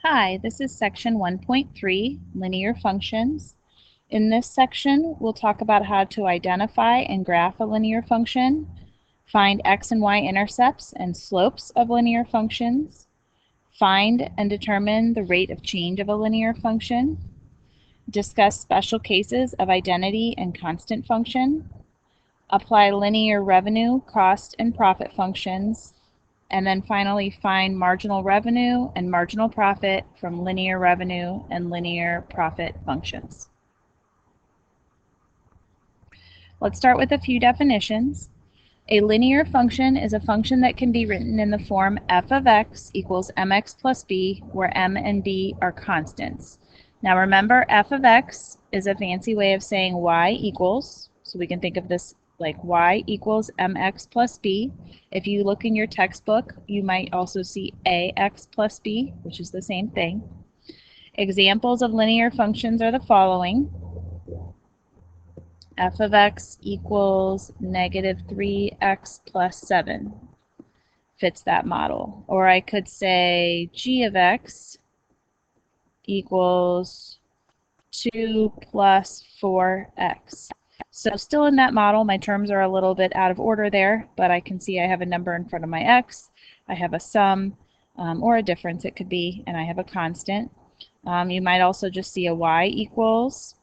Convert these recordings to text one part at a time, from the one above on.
Hi, this is section 1.3, linear functions. In this section, we'll talk about how to identify and graph a linear function, find x and y intercepts and slopes of linear functions, find and determine the rate of change of a linear function, discuss special cases of identity and constant function, apply linear revenue, cost, and profit functions, and then finally find marginal revenue and marginal profit from linear revenue and linear profit functions. Let's start with a few definitions. A linear function is a function that can be written in the form f of x equals mx plus b, where m and b are constants. Now remember, f of x is a fancy way of saying y equals, so we can think of this like y equals mx plus b. If you look in your textbook, you might also see ax plus b, which is the same thing. Examples of linear functions are the following. F of x equals negative 3x plus 7 fits that model. Or I could say g of x equals 2 plus 4x. So still in that model, my terms are a little bit out of order there, but I can see I have a number in front of my x, I have a sum, or a difference it could be, and I have a constant. You might also just see a y equals.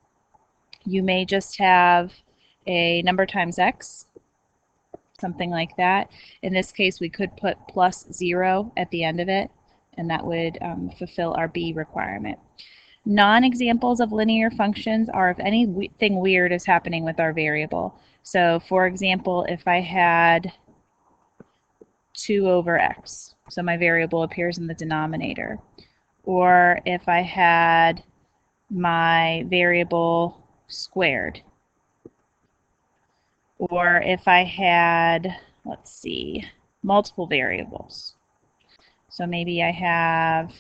You may just have a number times x, something like that. In this case, we could put plus 0 at the end of it, and that would fulfill our b requirement. Non-examples of linear functions are if anything weird is happening with our variable. So for example, if I had 2 over x, so my variable appears in the denominator. Or if I had my variable squared. Or if I had, let's see, multiple variables. So maybe I have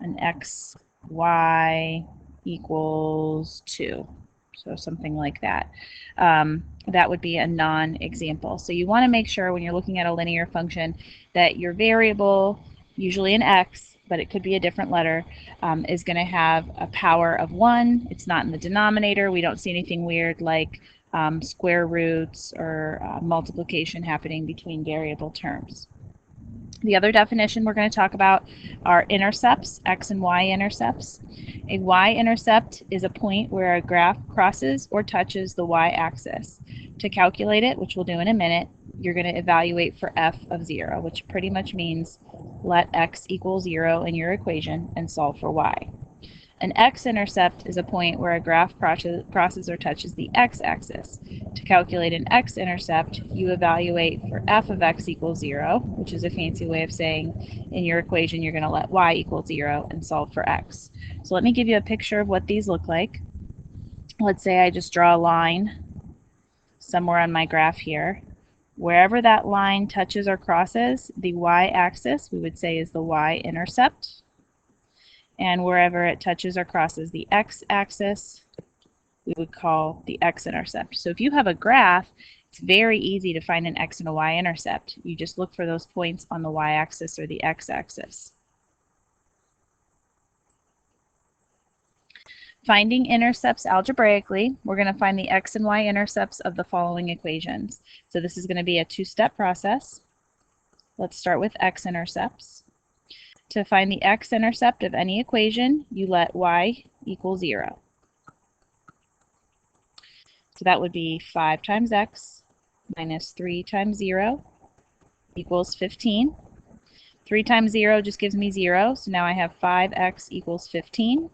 an x, y equals 2. So something like that. That would be a non-example. So you want to make sure when you're looking at a linear function that your variable, usually an x, but it could be a different letter, is going to have a power of 1. It's not in the denominator. We don't see anything weird like square roots or multiplication happening between variable terms. The other definition we're going to talk about are intercepts, x and y intercepts. A y-intercept is a point where a graph crosses or touches the y-axis. To calculate it, which we'll do in a minute, you're going to evaluate for f of 0, which pretty much means let x equal 0 in your equation and solve for y. An x-intercept is a point where a graph crosses or touches the x-axis. To calculate an x-intercept, you evaluate for f of x equals 0, which is a fancy way of saying in your equation you're going to let y equal 0 and solve for x. So let me give you a picture of what these look like. Let's say I just draw a line somewhere on my graph here. Wherever that line touches or crosses the y-axis, we would say is the y-intercept. And wherever it touches or crosses the x-axis, we would call the x-intercept. So if you have a graph, it's very easy to find an x and a y-intercept. You just look for those points on the y-axis or the x-axis. Finding intercepts algebraically, we're going to find the x and y-intercepts of the following equations. So this is going to be a two-step process. Let's start with x-intercepts. To find the x-intercept of any equation, you let y equal 0. So that would be 5 times x minus 3 times 0 equals 15. 3 times 0 just gives me 0, so now I have 5x equals 15,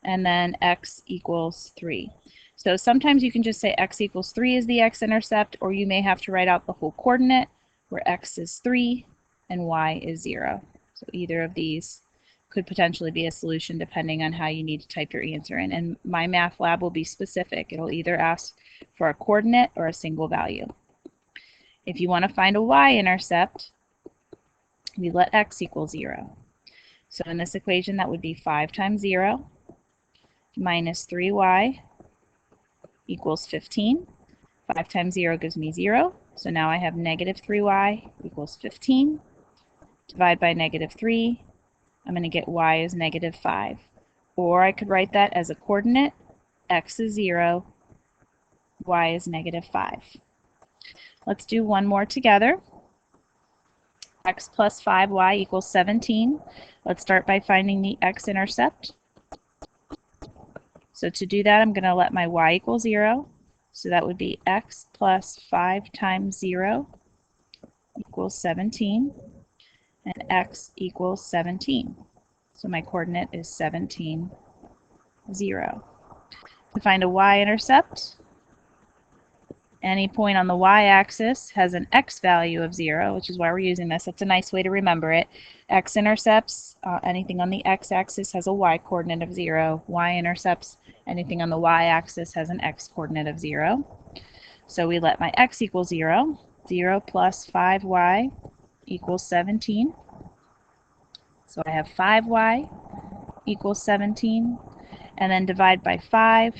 and then x equals 3. So sometimes you can just say x equals 3 is the x-intercept, or you may have to write out the whole coordinate, where x is 3 and y is 0. So either of these could potentially be a solution depending on how you need to type your answer in. And MyMathLab will be specific. It'll either ask for a coordinate or a single value. If you want to find a y-intercept, we let x equal 0. So in this equation, that would be 5 times 0 minus 3y equals 15. 5 times 0 gives me 0. So now I have negative 3y equals 15. Divide by negative 3. I'm going to get y is negative 5. Or I could write that as a coordinate, x is 0, y is negative 5. Let's do one more together. X plus 5y equals 17. Let's start by finding the x-intercept. So to do that, I'm going to let my y equal 0. So that would be x plus 5 times 0 equals 17. And x equals 17. So my coordinate is 17, 0. To find a y-intercept, any point on the y-axis has an x value of 0, which is why we're using this. That's a nice way to remember it. X-intercepts, anything on the x-axis has a y-coordinate of 0. Y-intercepts, anything on the y-axis has an x-coordinate of 0. So we let my x equal 0. 0 plus 5y equals 17. So I have 5y equals 17. And then divide by 5.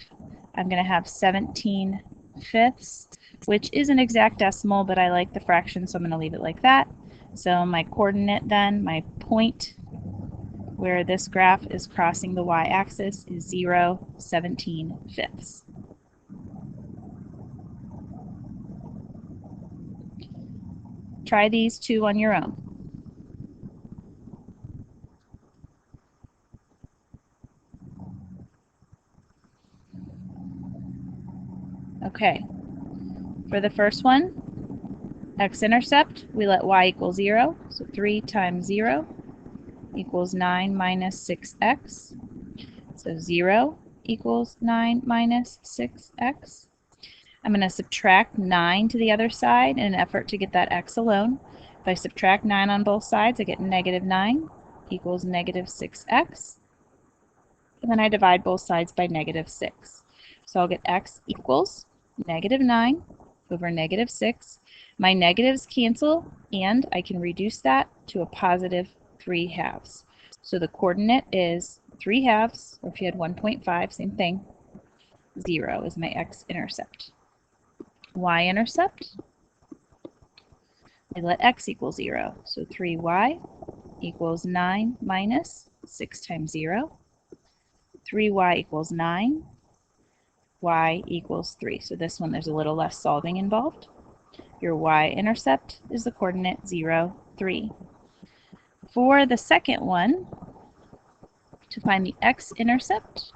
I'm going to have 17 fifths, which is an exact decimal, but I like the fraction, so I'm going to leave it like that. So my coordinate then, my point where this graph is crossing the y-axis is 0, 17 fifths. Try these two on your own. Okay, for the first one, x-intercept, we let y equal 0, so 3 times 0 equals 9 minus 6x. So 0 equals 9 minus 6x. I'm going to subtract 9 to the other side in an effort to get that x alone. If I subtract 9 on both sides, I get negative 9 equals negative 6x. And then I divide both sides by negative 6. So I'll get x equals negative 9 over negative 6. My negatives cancel, and I can reduce that to a positive 3/2. So the coordinate is 3/2, or if you had 1.5, same thing. 0 is my x-intercept. Y-intercept, I let x equal 0. So 3y equals 9 minus 6 times 0. 3y equals 9. Y equals 3. So this one, there's a little less solving involved. Your y-intercept is the coordinate 0, 3. For the second one, to find the x-intercept,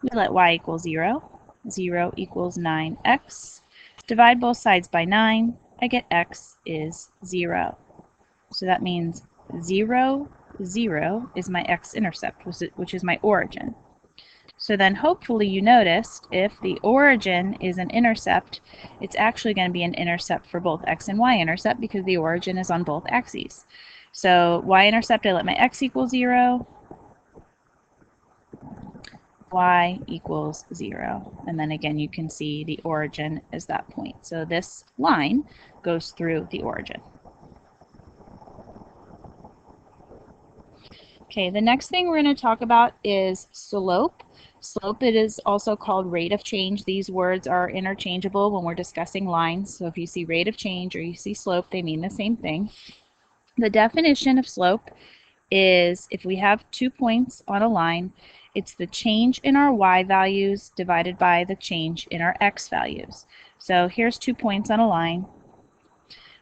we let y equal 0. 0 equals 9x. Divide both sides by 9. I get x is 0. So that means 0, 0 is my x-intercept, which is my origin. So then hopefully you noticed if the origin is an intercept, it's actually going to be an intercept for both x and y-intercept because the origin is on both axes. So y-intercept, I let my x equal 0. Y equals 0. And then again, you can see the origin is that point. So this line goes through the origin. Okay, the next thing we're going to talk about is slope. Slope, it is also called rate of change. These words are interchangeable when we're discussing lines. So if you see rate of change or you see slope, they mean the same thing. The definition of slope is if we have 2 points on a line, it's the change in our y values divided by the change in our x values. So here's 2 points on a line.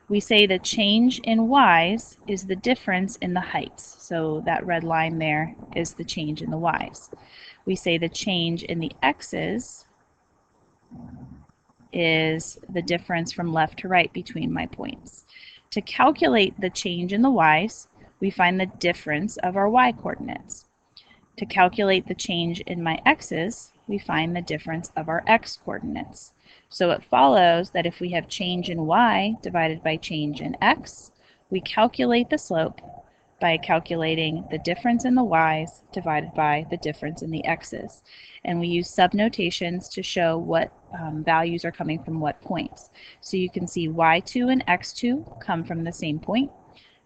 We say the change in y's is the difference in the heights. So that red line there is the change in the y's. We say the change in the x's is the difference from left to right between my points. To calculate the change in the y's, we find the difference of our y coordinates. To calculate the change in my x's, we find the difference of our x coordinates. So it follows that if we have change in y divided by change in x, we calculate the slope by calculating the difference in the y's divided by the difference in the x's. And we use subnotations to show what values are coming from what points. So you can see y2 and x2 come from the same point,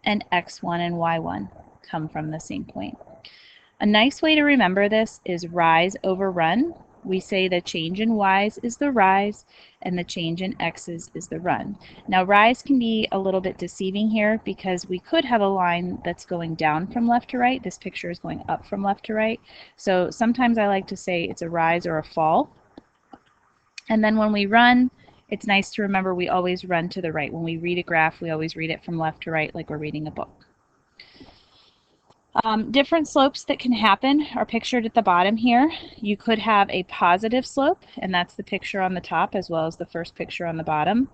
and x1 and y1 come from the same point. A nice way to remember this is rise over run. we say the change in y's is the rise and the change in x's is the run. Now rise can be a little bit deceiving here because we could have a line that's going down from left to right. This picture is going up from left to right. So sometimes I like to say it's a rise or a fall. And then when we run, it's nice to remember we always run to the right. When we read a graph, we always read it from left to right like we're reading a book. Different slopes that can happen are pictured at the bottom here. You could have a positive slope, and that's the picture on the top as well as the first picture on the bottom.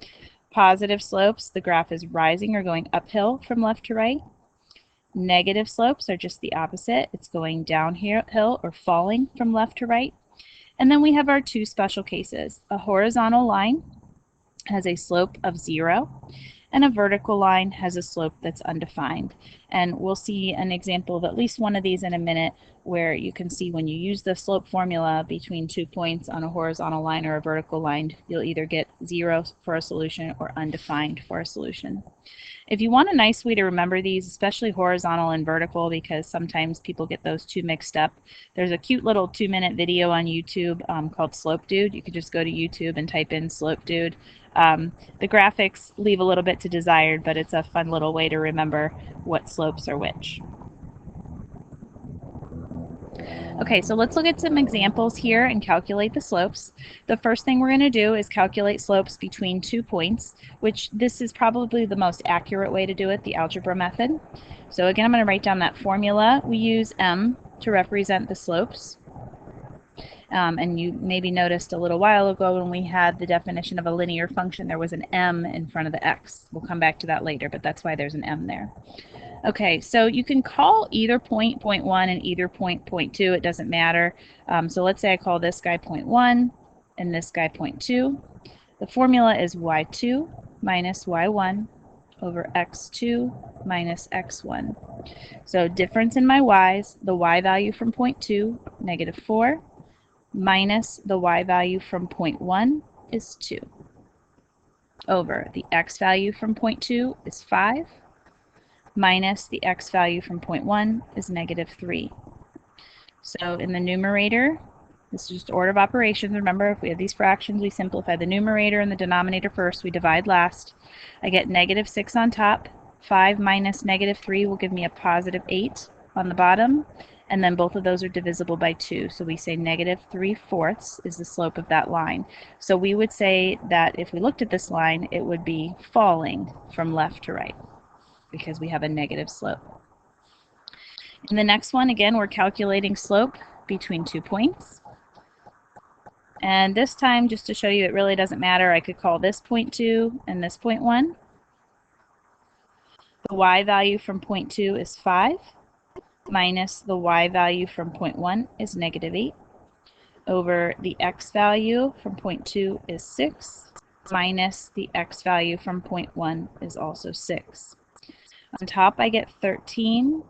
Positive slopes, the graph is rising or going uphill from left to right. Negative slopes are just the opposite. It's going downhill or falling from left to right. And then we have our two special cases. A horizontal line has a slope of 0, and a vertical line has a slope that's undefined. And we'll see an example of at least one of these in a minute where you can see when you use the slope formula between 2 points on a horizontal line or a vertical line, you'll either get 0 for a solution or undefined for a solution. If you want a nice way to remember these, especially horizontal and vertical, because sometimes people get those two mixed up, there's a cute little 2-minute video on YouTube called Slope Dude. You could just go to YouTube and type in Slope Dude. The graphics leave a little bit to desired, but it's a fun little way to remember what slopes are which. Okay, so let's look at some examples here and calculate the slopes. The first thing we're going to do is calculate slopes between 2 points, which this is probably the most accurate way to do it, the algebra method. So again, I'm going to write down that formula. We use m to represent the slopes. And you maybe noticed a little while ago when we had the definition of a linear function, there was an m in front of the x. We'll come back to that later, but that's why there's an m there. Okay, so you can call either point 1 and either point 2. It doesn't matter. So let's say I call this guy point 1 and this guy point 2. The formula is y2 minus y1 over x2 minus x1. So difference in my y's, the y value from point 2, negative 4, minus the y value from point 1 is 2, over the x value from point 2 is 5, minus the x value from point 1 is negative 3. So in the numerator, this is just order of operations. Remember, if we have these fractions, we simplify the numerator and the denominator first. We divide last. I get negative 6 on top. 5 minus negative 3 will give me a positive 8 on the bottom. And then both of those are divisible by 2. So we say negative 3/4 is the slope of that line. So we would say that if we looked at this line, it would be falling from left to right, because we have a negative slope. In the next one, again, we're calculating slope between 2 points. And this time, just to show you it really doesn't matter, I could call this point 2 and this point 1. The y value from point 2 is 5, minus the y value from point 1 is negative 8, over the x value from point 2 is 6, minus the x value from point 1 is also 6. On top, I get 13.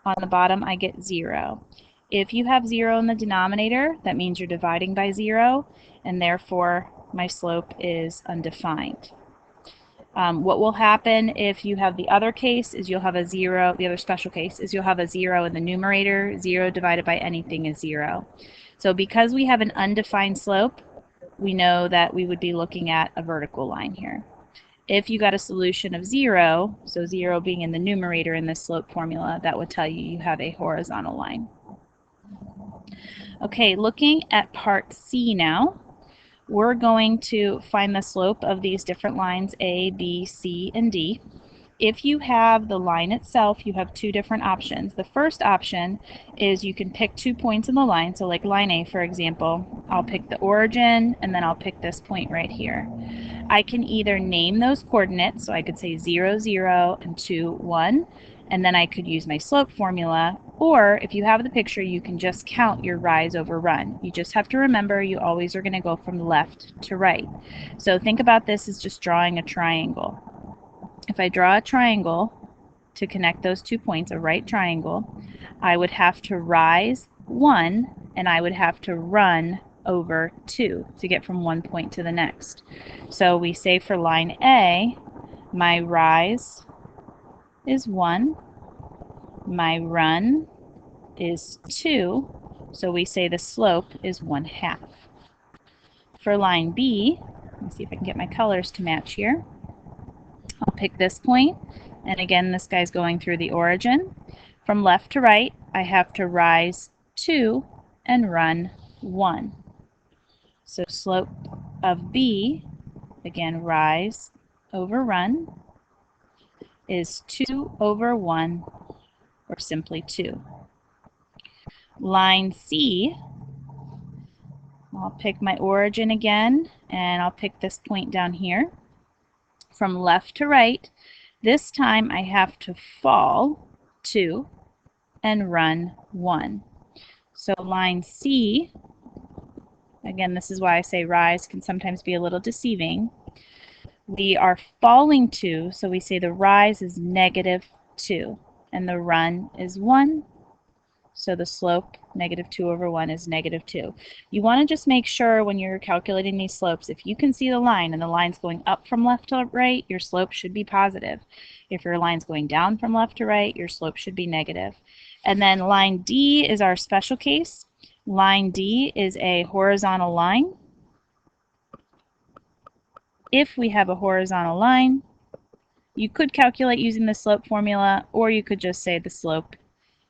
On the bottom, I get 0. If you have 0 in the denominator, that means you're dividing by 0, and therefore my slope is undefined. What will happen if you have the other case is you'll have a 0, the other special case is you'll have a 0 in the numerator. 0 divided by anything is 0. So because we have an undefined slope, we know that we would be looking at a vertical line here. If you got a solution of 0, so 0 being in the numerator in this slope formula, that would tell you you have a horizontal line. Okay, looking at part C now, we're going to find the slope of these different lines A, B, C, and D. If you have the line itself, you have two different options. The first option is you can pick 2 points in the line. So like line A, for example, I'll pick the origin, and then I'll pick this point right here. I can either name those coordinates, so I could say 0, 0, and 2, 1, and then I could use my slope formula, or if you have the picture, you can just count your rise over run. You just have to remember you always are going to go from left to right. So think about this as just drawing a triangle. If I draw a triangle to connect those 2 points, a right triangle, I would have to rise 1, and I would have to run over 2 to get from one point to the next. So we say for line A, my rise is 1, my run is 2, So we say the slope is 1/2. For line B, let me see if I can get my colors to match here. I'll pick this point, and again, this guy's going through the origin. From left to right, I have to rise 2 and run 1. So slope of B, again, rise over run, is 2 over 1, or simply 2. Line C, I'll pick my origin again, and I'll pick this point down here. From left to right, this time I have to fall 2 and run 1. So line C, again, this is why I say rise can sometimes be a little deceiving. We are falling 2, so we say the rise is -2, and the run is 1. So the slope, -2 over 1, is -2. You want to just make sure when you're calculating these slopes, if you can see the line and the line's going up from left to right, your slope should be positive. If your line's going down from left to right, your slope should be negative. And then line D is our special case. Line D is a horizontal line. If we have a horizontal line, you could calculate using the slope formula, or you could just say the slope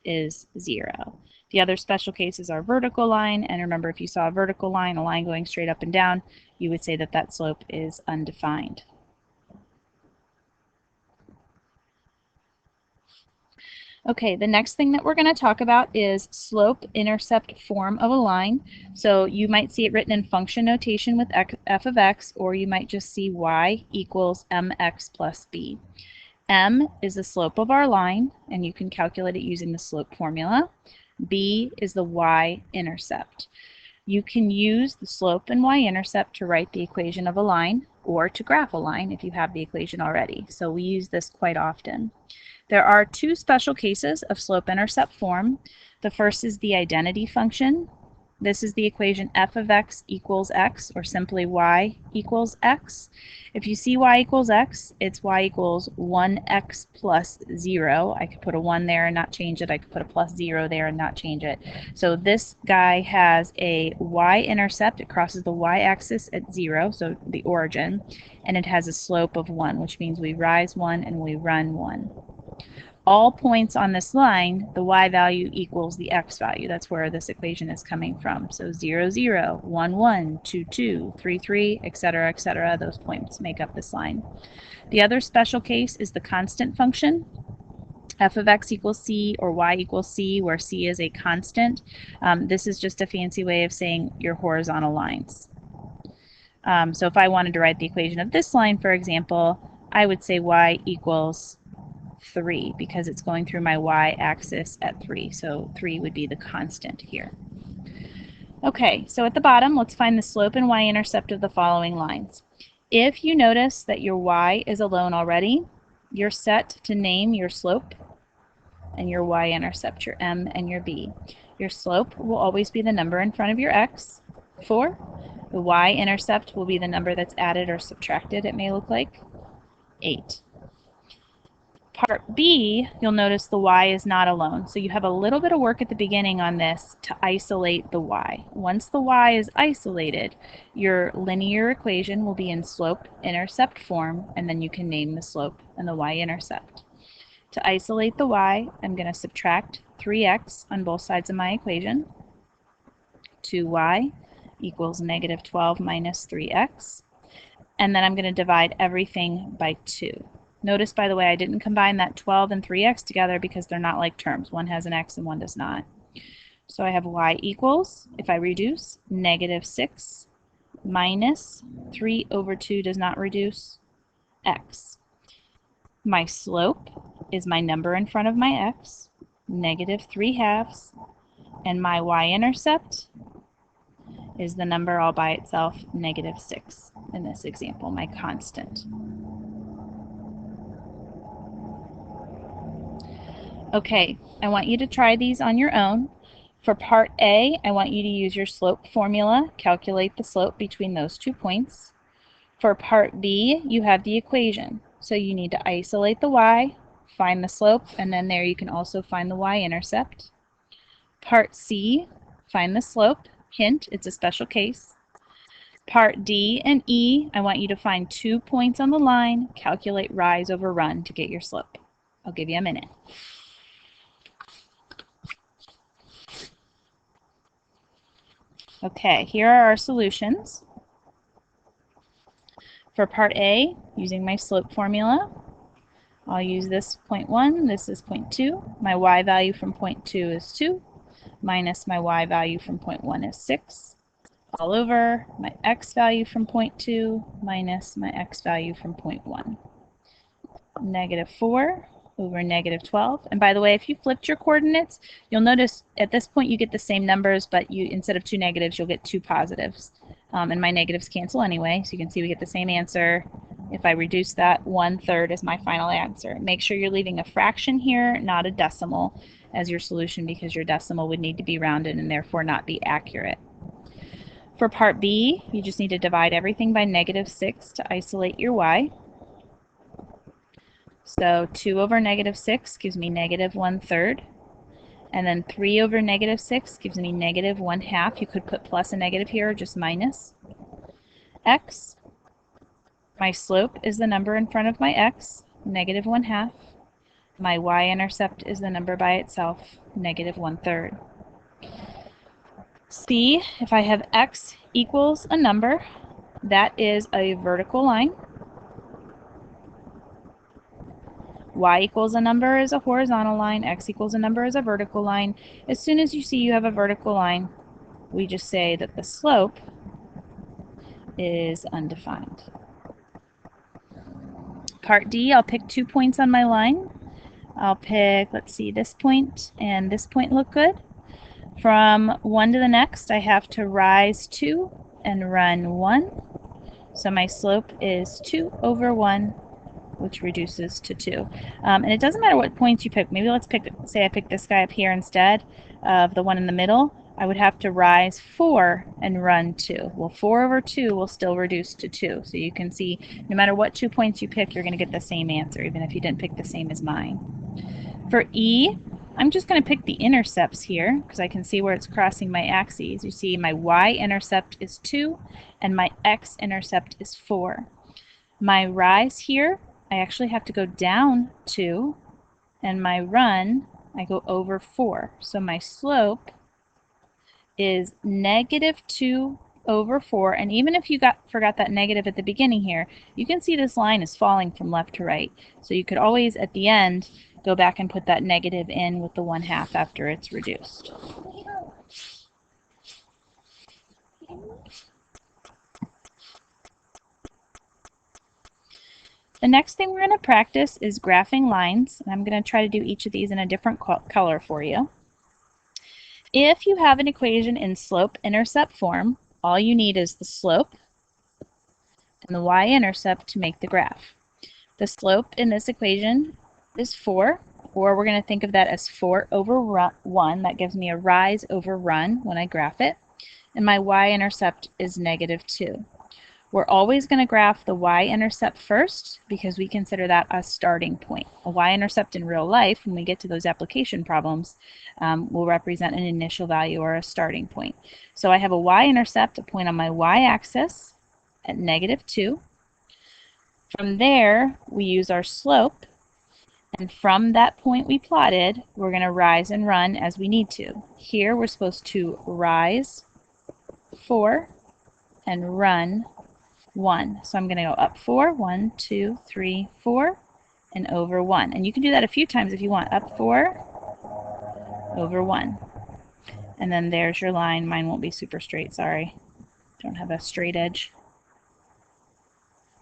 is 0. The other special cases are vertical line, and remember, if you saw a vertical line, a line going straight up and down, you would say that that slope is undefined. Okay, the next thing that we're going to talk about is slope-intercept form of a line. So you might see it written in function notation with f of x, or you might just see y equals mx plus b. M is the slope of our line, and you can calculate it using the slope formula. B is the y-intercept. You can use the slope and y-intercept to write the equation of a line, or to graph a line if you have the equation already. So we use this quite often. There are two special cases of slope-intercept form. The first is the identity function. This is the equation f of x equals x, or simply y equals x. If you see y equals x, it's y equals 1x plus 0. I could put a 1 there and not change it. I could put a plus 0 there and not change it. So this guy has a y-intercept. It crosses the y-axis at 0, so the origin, and it has a slope of 1, which means we rise 1 and we run 1. All points on this line, the y value equals the x value. That's where this equation is coming from. So 0, 0, 1, 1, 2, 2, 3, 3, etc., those points make up this line. The other special case is the constant function. F of x equals c, or y equals c, where c is a constant. This is just a fancy way of saying your horizontal lines. So if I wanted to write the equation of this line, for example, I would say y equals 3, because it's going through my y-axis at 3. So 3 would be the constant here. Okay, so at the bottom, let's find the slope and y-intercept of the following lines. If you notice that your y is alone already, you're set to name your slope and your y-intercept, your m and your b. Your slope will always be the number in front of your x, 4. The y-intercept will be the number that's added or subtracted, it may look like, 8. Part B, you'll notice the y is not alone. So you have a little bit of work at the beginning on this to isolate the y. Once the y is isolated, your linear equation will be in slope-intercept form, and then you can name the slope and the y-intercept. To isolate the y, I'm going to subtract 3x on both sides of my equation. 2y equals -12 minus 3x. And then I'm going to divide everything by 2. Notice, by the way, I didn't combine that 12 and 3x together because they're not like terms. One has an x and one does not. So I have y equals, if I reduce, -6 minus 3 over 2 does not reduce, x. My slope is my number in front of my x, -3/2, and my y-intercept is the number all by itself, -6, in this example, my constant. Okay, I want you to try these on your own. For part A, I want you to use your slope formula, calculate the slope between those 2 points. For part B, you have the equation. So you need to isolate the y, find the slope, and then there you can also find the y-intercept. Part C, find the slope. Hint, it's a special case. Part D and E, I want you to find 2 points on the line, calculate rise over run to get your slope. I'll give you a minute. Okay, here are our solutions. For part A, using my slope formula, I'll use this 0.1, this is 0.2. My y value from 0.2 is 2, minus my y value from 0.1 is 6, all over my x value from 0.2 minus my x value from 0.1. Negative 4 over negative 12. And by the way, if you flipped your coordinates, you'll notice at this point you get the same numbers, but instead of 2 negatives, you'll get 2 positives. And my negatives cancel anyway, so you can see we get the same answer. If I reduce that, 1/3 is my final answer. Make sure you're leaving a fraction here, not a decimal, as your solution, because your decimal would need to be rounded and therefore not be accurate. For part B, you just need to divide everything by negative 6 to isolate your y. So 2 over negative 6 gives me negative 1/3. And then 3 over negative 6 gives me negative 1/2. You could put plus a negative here or just minus. X, my slope is the number in front of my x, negative 1/2. My y-intercept is the number by itself, negative 1/3. C, if I have x equals a number, that is a vertical line. Y equals a number is a horizontal line, x equals a number is a vertical line. As soon as you see you have a vertical line, we just say that the slope is undefined. Part D, I'll pick 2 points on my line. I'll pick, let's see, this point and this point look good. From one to the next, I have to rise 2 and run 1. So my slope is 2 over 1, which reduces to 2. And it doesn't matter what points you pick. Maybe let's pick, say I pick this guy up here instead of the one in the middle. I would have to rise 4 and run 2. Well, 4 over 2 will still reduce to 2. So you can see no matter what 2 points you pick, you're going to get the same answer, even if you didn't pick the same as mine. For E, I'm just going to pick the intercepts here because I can see where it's crossing my axes. You see my y-intercept is 2 and my x-intercept is 4. My rise here, I actually have to go down 2, and my run, I go over 4. So my slope is negative 2 over 4, and even if you forgot that negative at the beginning here, you can see this line is falling from left to right. So you could always, at the end, go back and put that negative in with the 1/2 after it's reduced. The next thing we're going to practice is graphing lines, and I'm going to try to do each of these in a different color for you. If you have an equation in slope-intercept form, all you need is the slope and the y-intercept to make the graph. The slope in this equation is 4, or we're going to think of that as 4 over 1. That gives me a rise over run when I graph it. And my y-intercept is negative 2. We're always going to graph the y-intercept first because we consider that a starting point. A y-intercept in real life, when we get to those application problems, will represent an initial value or a starting point. So I have a y-intercept, a point on my y-axis at negative 2. From there, we use our slope, and from that point we plotted, we're going to rise and run as we need to. Here we're supposed to rise 4 and run 1. So I'm going to go up 4, 1, 2, 3, 4, and over 1. And you can do that a few times if you want. Up 4, over 1. And then there's your line. Mine won't be super straight, sorry. Don't have a straight edge.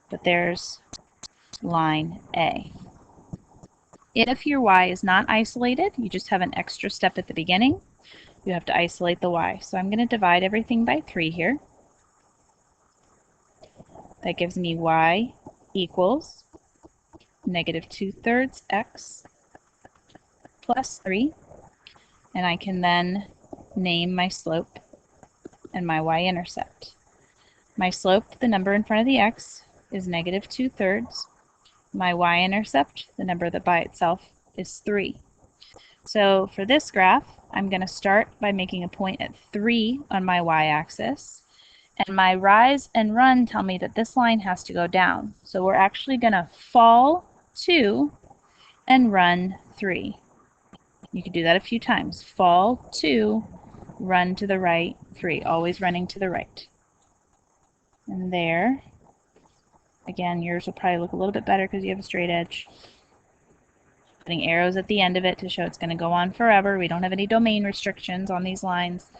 But there's line A. If your y is not isolated, you just have an extra step at the beginning, you have to isolate the y. So I'm going to divide everything by 3 here. That gives me y equals negative 2/3 x plus 3. And I can then name my slope and my y-intercept. My slope, the number in front of the x, is negative 2/3. My y-intercept, the number that by itself, is 3. So for this graph, I'm going to start by making a point at 3 on my y-axis. And my rise and run tell me that this line has to go down. So we're actually going to fall 2 and run 3. You can do that a few times. Fall 2, run to the right 3, always running to the right. And there, again, yours will probably look a little bit better because you have a straight edge. Putting arrows at the end of it to show it's going to go on forever. We don't have any domain restrictions on these lines,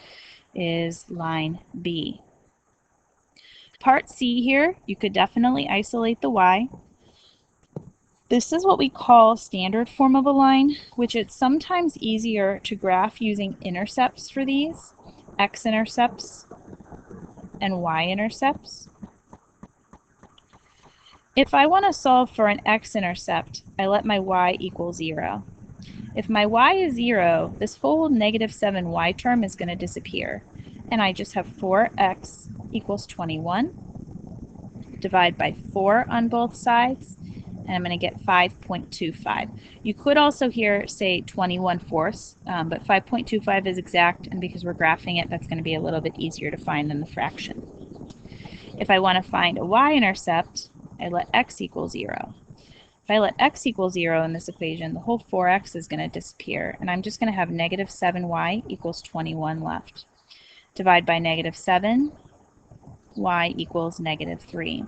is line B. Part C here, you could definitely isolate the y. This is what we call standard form of a line, which it's sometimes easier to graph using intercepts for these, x-intercepts and y-intercepts. If I want to solve for an x-intercept, I let my y equal 0. If my y is 0, this whole -7y term is going to disappear, and I just have 4x equals 21. Divide by 4 on both sides, and I'm going to get 5.25. You could also here say 21/4, but 5.25 is exact, and because we're graphing it, that's going to be a little bit easier to find than the fraction. If I want to find a y-intercept, I let x equal 0. If I let x equal 0 in this equation, the whole 4x is going to disappear, and I'm just going to have -7y equals 21 left. Divide by -7, y equals -3.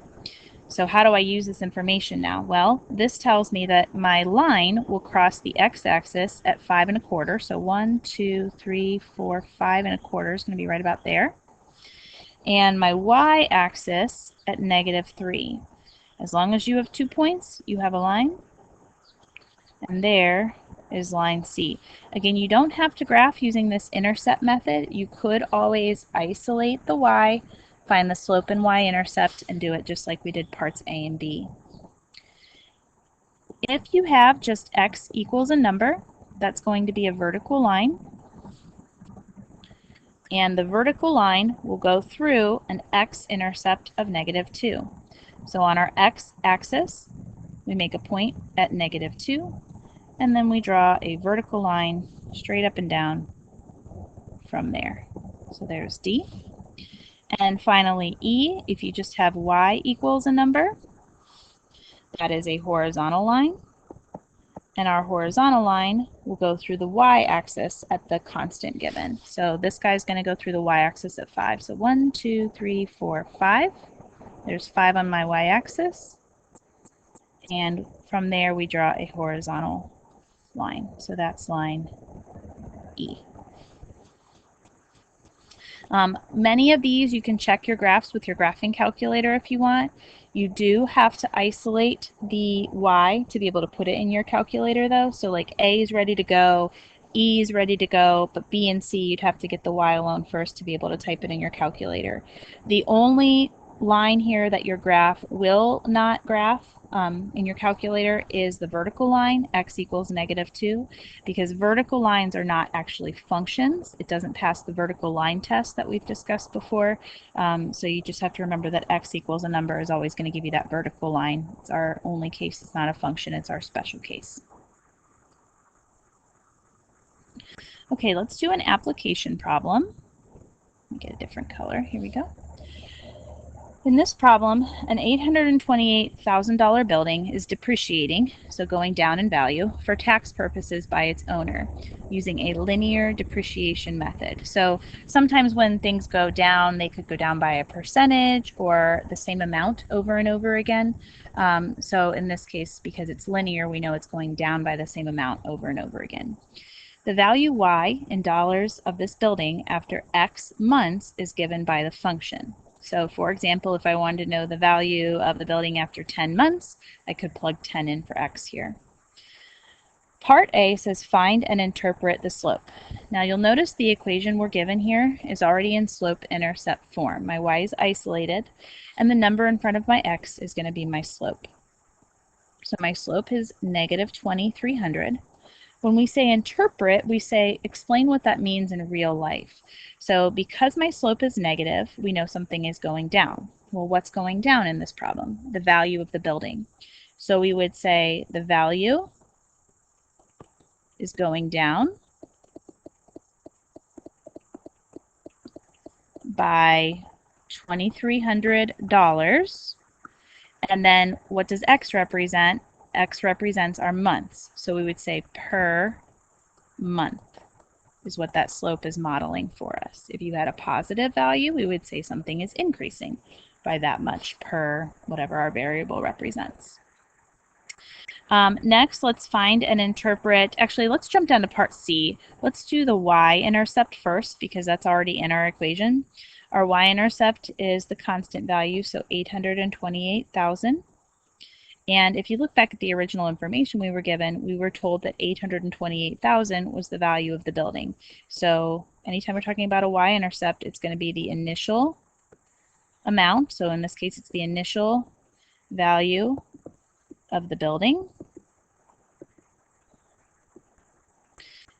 So how do I use this information now? Well, this tells me that my line will cross the x-axis at 5 1/4. So 1, 2, 3, 4, 5 1/4 is going to be right about there. And my y-axis at -3. As long as you have 2 points, you have a line. And there is line C. Again, you don't have to graph using this intercept method. You could always isolate the y, find the slope and y-intercept, and do it just like we did parts A and B. If you have just x equals a number, that's going to be a vertical line. And the vertical line will go through an x-intercept of -2. So on our x-axis, we make a point at -2, and then we draw a vertical line straight up and down from there. So there's D. And finally E, if you just have y equals a number, that is a horizontal line. And our horizontal line will go through the y-axis at the constant given. So this guy's going to go through the y-axis at 5. So 1, 2, 3, 4, 5. There's 5 on my y-axis. And from there we draw a horizontal line. So that's line E. Many of these you can check your graphs with your graphing calculator if you want. You do have to isolate the y to be able to put it in your calculator though. So like A is ready to go, E is ready to go, but B and C you'd have to get the y alone first to be able to type it in your calculator. The only line here that your graph will not graph in your calculator is the vertical line, x equals -2, because vertical lines are not actually functions. It doesn't pass the vertical line test that we've discussed before. So you just have to remember that x equals a number is always going to give you that vertical line. It's our only case. It's not a function. It's our special case. Okay, let's do an application problem. Let me get a different color. Here we go. In this problem, an $828,000 building is depreciating, so going down in value, for tax purposes by its owner, using a linear depreciation method. So sometimes when things go down, they could go down by a percentage or the same amount over and over again. So in this case, because it's linear, we know it's going down by the same amount over and over again. The value y in dollars of this building after x months is given by the function. So for example, if I wanted to know the value of the building after 10 months, I could plug 10 in for x here. Part A says find and interpret the slope. Now you'll notice the equation we're given here is already in slope-intercept form. My y is isolated, and the number in front of my x is going to be my slope. So my slope is -2300. When we say interpret, we say explain what that means in real life. So because my slope is negative, we know something is going down. Well, what's going down in this problem? The value of the building. So we would say the value is going down by $2,300. And then what does X represent? X represents our months. So we would say per month is what that slope is modeling for us. If you had a positive value, we would say something is increasing by that much per whatever our variable represents. Next, let's find and interpret. Actually, let's jump down to part C. Let's do the y-intercept first because that's already in our equation. Our y-intercept is the constant value, so 828,000. And if you look back at the original information we were given, we were told that 828,000 was the value of the building. So anytime we're talking about a y-intercept, it's going to be the initial amount. So in this case, it's the initial value of the building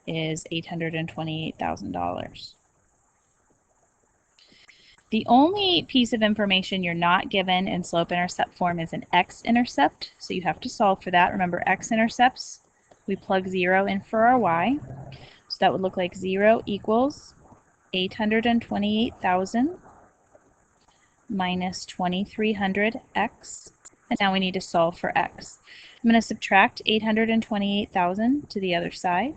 is $828,000. The only piece of information you're not given in slope-intercept form is an x-intercept, so you have to solve for that. Remember, x-intercepts, we plug 0 in for our y. So that would look like 0 equals 828,000 minus 2,300x. And now we need to solve for x. I'm going to subtract 828,000 to the other side.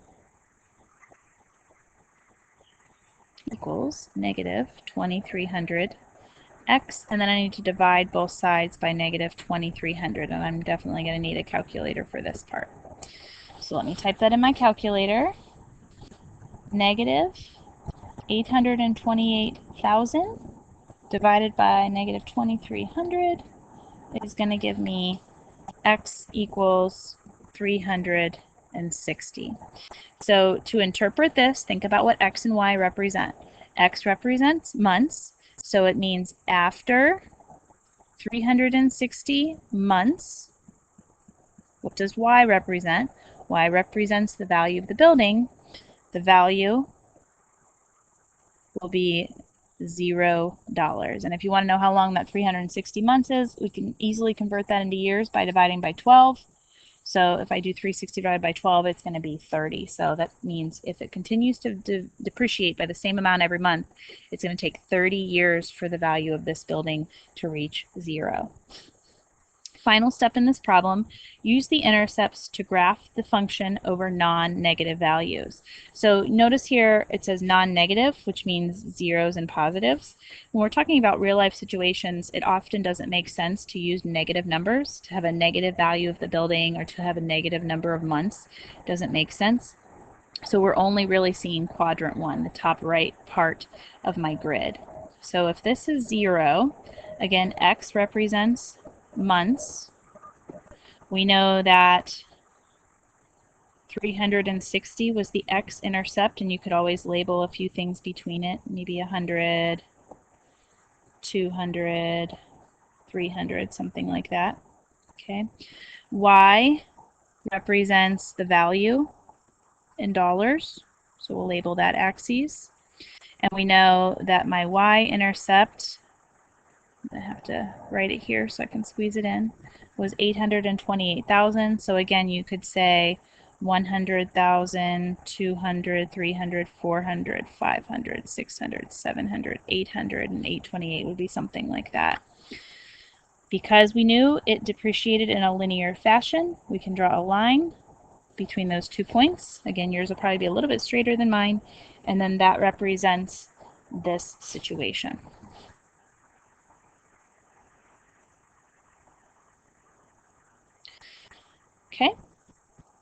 Equals negative 2,300x, and then I need to divide both sides by negative 2,300, and I'm definitely going to need a calculator for this part. So let me type that in my calculator. Negative 828,000 divided by negative 2,300 is going to give me x equals 360. So to interpret this, think about what x and y represent. X represents months, so it means after 360 months. What does y represent? Y represents the value of the building. The value will be $0. And if you want to know how long that 360 months is, we can easily convert that into years by dividing by 12. So if I do 360 divided by 12, it's going to be 30. So that means if it continues to depreciate by the same amount every month, it's going to take 30 years for the value of this building to reach 0. Final step in this problem, use the intercepts to graph the function over non-negative values. So notice here it says non-negative, which means zeros and positives. When we're talking about real-life situations, it often doesn't make sense to use negative numbers, to have a negative value of the building or to have a negative number of months. It doesn't make sense. So we're only really seeing quadrant 1, the top right part of my grid. So if this is 0, again, x represents months. We know that 360 was the x-intercept, and you could always label a few things between it, maybe 100, 200, 300, something like that. Okay. Y represents the value in dollars, so we'll label that axis. And we know that my y-intercept, I have to write it here so I can squeeze it in, was 828,000. So again, you could say 100,000, 200, 300, 400, 500, 600, 700, 800, and 828 would be something like that. Because we knew it depreciated in a linear fashion, we can draw a line between those 2 points. Again, yours will probably be a little bit straighter than mine, and then that represents this situation. Okay,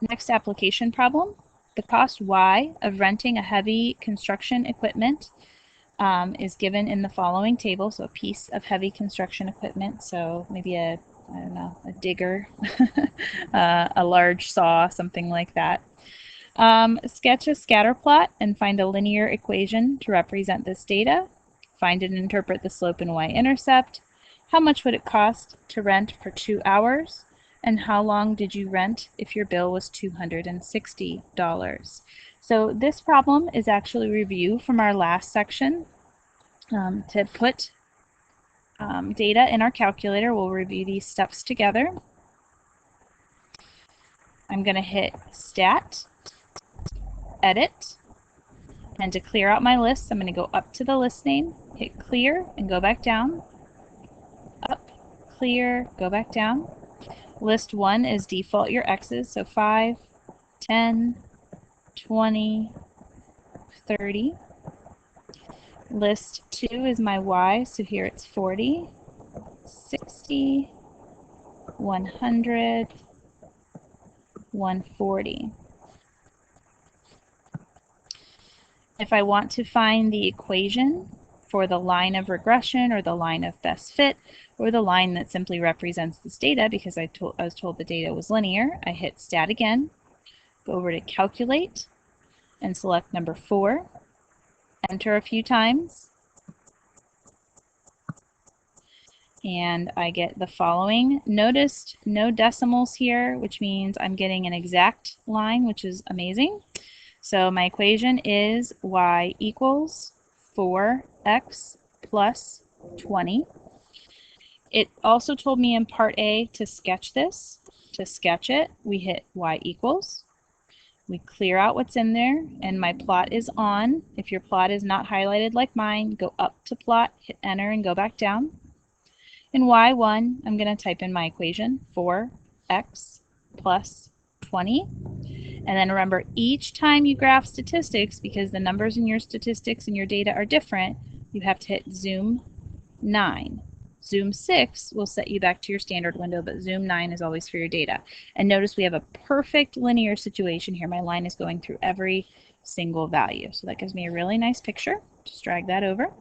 next application problem. The cost Y of renting a heavy construction equipment is given in the following table. So a piece of heavy construction equipment, so maybe I don't know, a digger, a large saw, something like that. Sketch a scatter plot and find a linear equation to represent this data. Find and interpret the slope and y-intercept. How much would it cost to rent for 2 hours? And how long did you rent if your bill was $260? So this problem is actually a review from our last section. To put data in our calculator, we'll review these steps together. I'm going to hit Stat, Edit. And to clear out my list, I'm going to go up to the list name, hit Clear, and go back down. Up, Clear, go back down. List 1 is default your X's, so 5, 10, 20, 30. List 2 is my Y, so here it's 40, 60, 100, 140. If I want to find the equation for the line of regression or the line of best fit or the line that simply represents this data, because I was told the data was linear, I hit Stat again, go over to Calculate, and select number 4, enter a few times, and I get the following. Notice no decimals here, which means I'm getting an exact line, which is amazing. So my equation is y equals 4x plus 20. It also told me in part A to sketch this. To sketch it, we hit y equals. We clear out what's in there, and my plot is on. If your plot is not highlighted like mine, go up to plot, hit enter, and go back down. In y1, I'm going to type in my equation, 4x plus 20. And then remember, each time you graph statistics, because the numbers in your statistics and your data are different, you have to hit zoom 9. Zoom 6 will set you back to your standard window, but zoom 9 is always for your data. And notice we have a perfect linear situation here. My line is going through every single value. So that gives me a really nice picture. Just drag that over.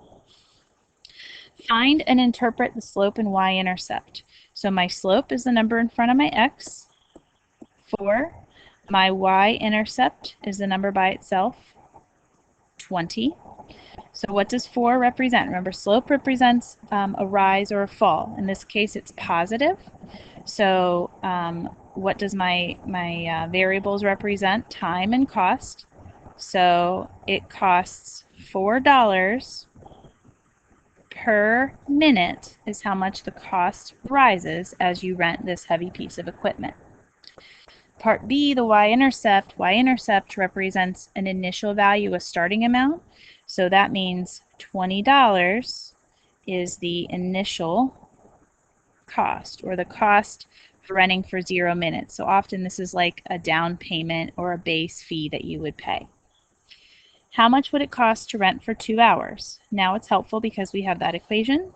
Find and interpret the slope and y-intercept. So my slope is the number in front of my x. 4. My y-intercept is the number by itself, 20. So what does 4 represent? Remember, slope represents a rise or a fall. In this case, it's positive. So what does my variables represent? Time and cost. So it costs $4 per minute is how much the cost rises as you rent this heavy piece of equipment. Part B, the y-intercept. Y-intercept represents an initial value, a starting amount. So that means $20 is the initial cost, or the cost for renting for 0 minutes. So often this is like a down payment or a base fee that you would pay. How much would it cost to rent for 2 hours? Now it's helpful because we have that equation.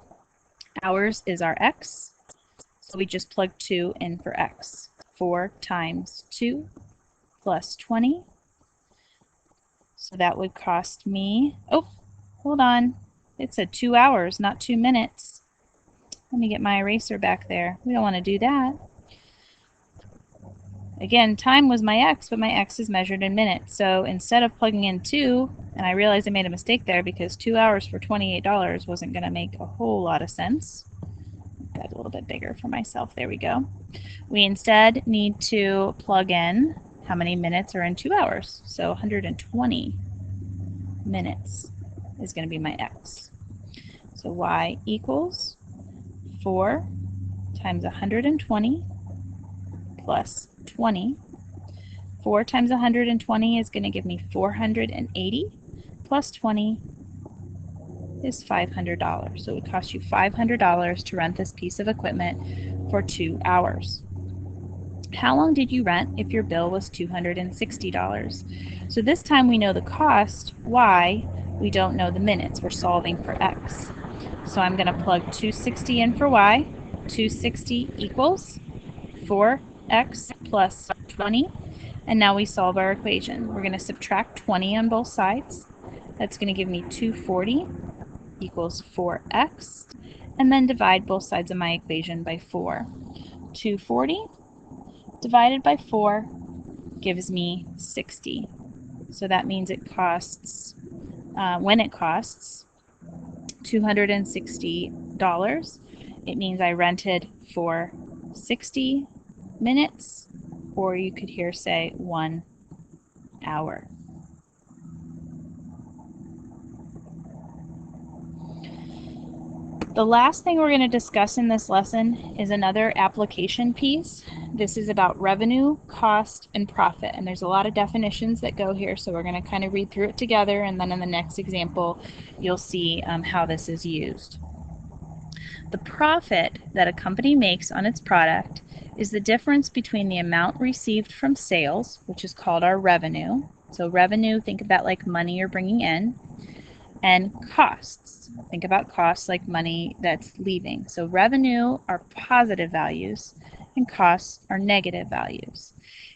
Hours is our x, so we just plug 2 in for x. 4 times 2 plus 20. So that would cost me, oh, hold on. It said 2 hours, not 2 minutes. Let me get my eraser back there. We don't want to do that. Again, time was my x, but my x is measured in minutes. So instead of plugging in 2, and I realized I made a mistake there because 2 hours for $28 wasn't going to make a whole lot of sense. Got a little bit bigger for myself. There we go. We instead need to plug in how many minutes are in 2 hours. So 120 minutes is going to be my x. So y equals 4 times 120 plus 20. 4 times 120 is going to give me 480 plus 20 is $500. So it would cost you $500 to rent this piece of equipment for 2 hours. How long did you rent if your bill was $260? So this time we know the cost, y, we don't know the minutes. We're solving for x. So I'm going to plug 260 in for y. 260 equals 4x plus 20. And now we solve our equation. We're going to subtract 20 on both sides. That's going to give me 240 equals 4x. And then divide both sides of my equation by 4. 240 divided by 4 gives me 60. So that means it costs, when it costs $260, it means I rented for 60 minutes, or you could here say 1 hour. The last thing we're going to discuss in this lesson is another application piece. This is about revenue, cost, and profit. And there's a lot of definitions that go here, so we're going to kind of read through it together, and then in the next example, you'll see how this is used. The profit that a company makes on its product is the difference between the amount received from sales, which is called our revenue. So revenue, think of that like money you're bringing in, and costs. Think about costs like money that's leaving. So revenue are positive values and costs are negative values.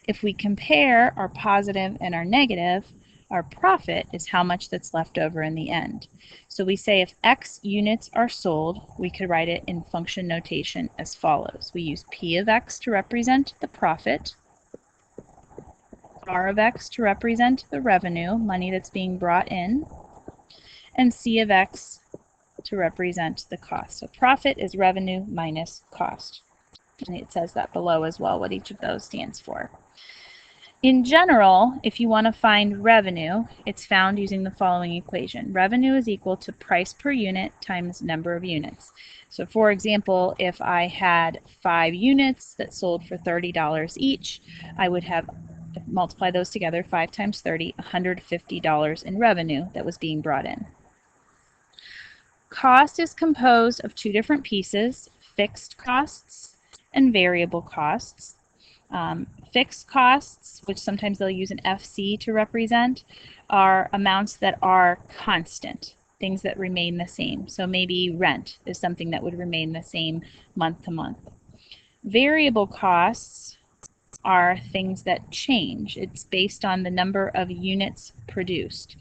If we compare our positive and our negative, our profit is how much that's left over in the end. So we say if X units are sold, we could write it in function notation as follows. We use P of X to represent the profit, R of X to represent the revenue, money that's being brought in, and C of X to represent the cost. So profit is revenue minus cost. And it says that below as well, what each of those stands for. In general, if you want to find revenue, it's found using the following equation. Revenue is equal to price per unit times number of units. So for example, if I had 5 units that sold for $30 each, I would have multiply those together, 5 times 30, $150 in revenue that was being brought in. Cost is composed of 2 different pieces, fixed costs and variable costs. Fixed costs, which sometimes they'll use an FC to represent, are amounts that are constant, things that remain the same. So maybe rent is something that would remain the same month to month. Variable costs are things that change. It's based on the number of units produced.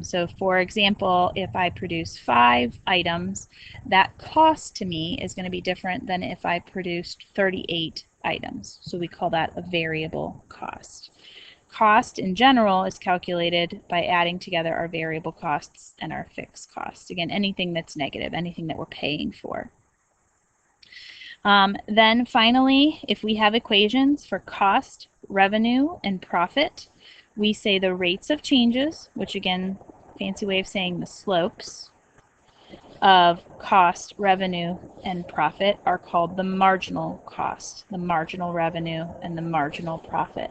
So for example, if I produce 5 items, that cost to me is going to be different than if I produced 38 items. So we call that a variable cost. Cost in general is calculated by adding together our variable costs and our fixed costs. Again, anything that's negative, anything that we're paying for. Then finally, if we have equations for cost, revenue, and profit, we say the rates of changes, which again, fancy way of saying the slopes of cost, revenue, and profit are called the marginal cost, the marginal revenue, and the marginal profit.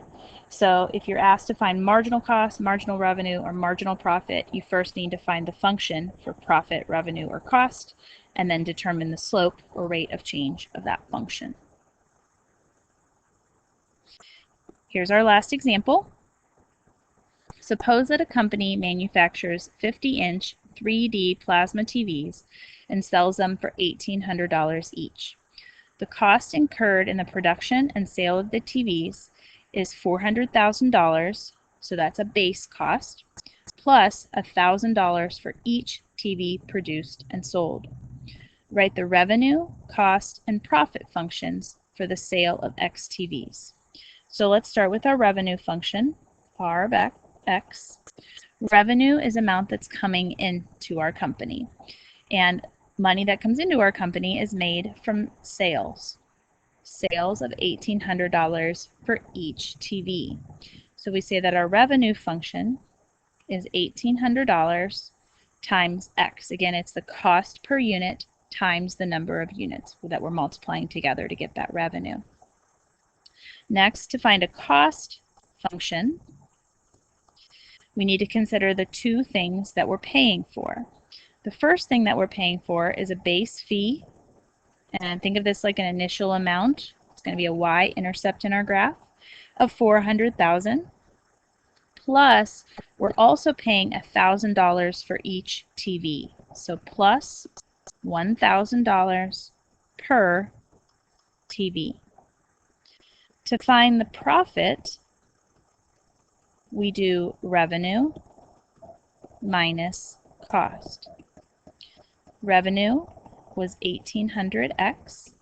So if you're asked to find marginal cost, marginal revenue, or marginal profit, you first need to find the function for profit, revenue, or cost, and then determine the slope or rate of change of that function. Here's our last example. Suppose that a company manufactures 50-inch 3D plasma TVs and sells them for $1,800 each. The cost incurred in the production and sale of the TVs is $400,000, so that's a base cost, plus $1,000 for each TV produced and sold. Write the revenue, cost, and profit functions for the sale of X TVs. So let's start with our revenue function, R of X. Revenue is amount that's coming into our company. And money that comes into our company is made from sales. Sales of $1,800 for each TV. So we say that our revenue function is $1,800 times X. Again, it's the cost per unit times the number of units that we're multiplying together to get that revenue. Next, to find a cost function, we need to consider the 2 things that we're paying for. The first thing that we're paying for is a base fee, and think of this like an initial amount. It's going to be a y-intercept in our graph of $400,000. Plus, we're also paying $1,000 for each TV. So plus $1,000 per TV. To find the profit, we do revenue minus cost. Revenue was 1,800x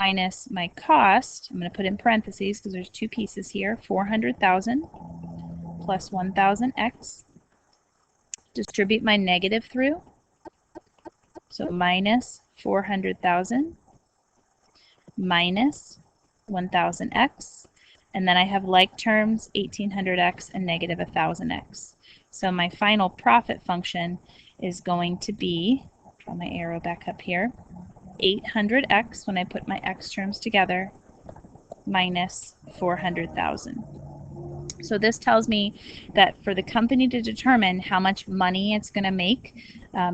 minus my cost, I'm going to put in parentheses because there's 2 pieces here, 400,000 plus 1,000x. Distribute my negative through, so minus 400,000 minus 1,000x, and then I have like terms, 1,800x and negative 1,000x. So my final profit function is going to be Draw my arrow back up here. 800x when I put my x terms together minus 400,000. So this tells me that for the company to determine how much money it's going to make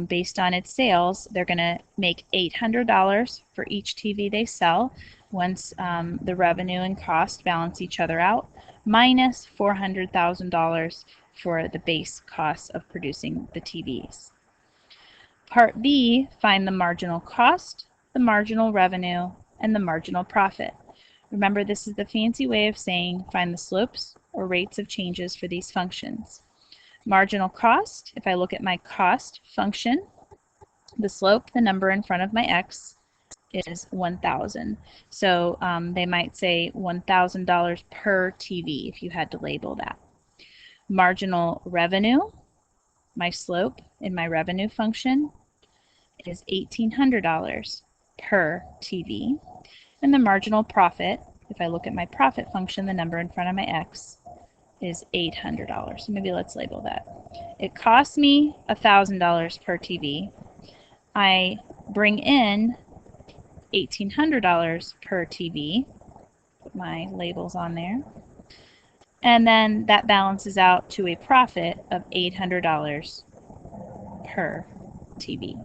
based on its sales, they're going to make $800 for each TV they sell once the revenue and cost balance each other out, minus $400,000 for the base cost of producing the TVs. Part B, find the marginal cost, the marginal revenue, and the marginal profit. Remember, this is the fancy way of saying find the slopes or rates of changes for these functions. Marginal cost, if I look at my cost function, the slope, the number in front of my x, is 1,000. So they might say $1,000 per TV if you had to label that. Marginal revenue, my slope in my revenue function, is $1,800 per TV. And the marginal profit, if I look at my profit function, the number in front of my x, is $800. So maybe let's label that. It costs me $1,000 per TV. I bring in $1,800 per TV. Put my labels on there. And then that balances out to a profit of $800 per TV.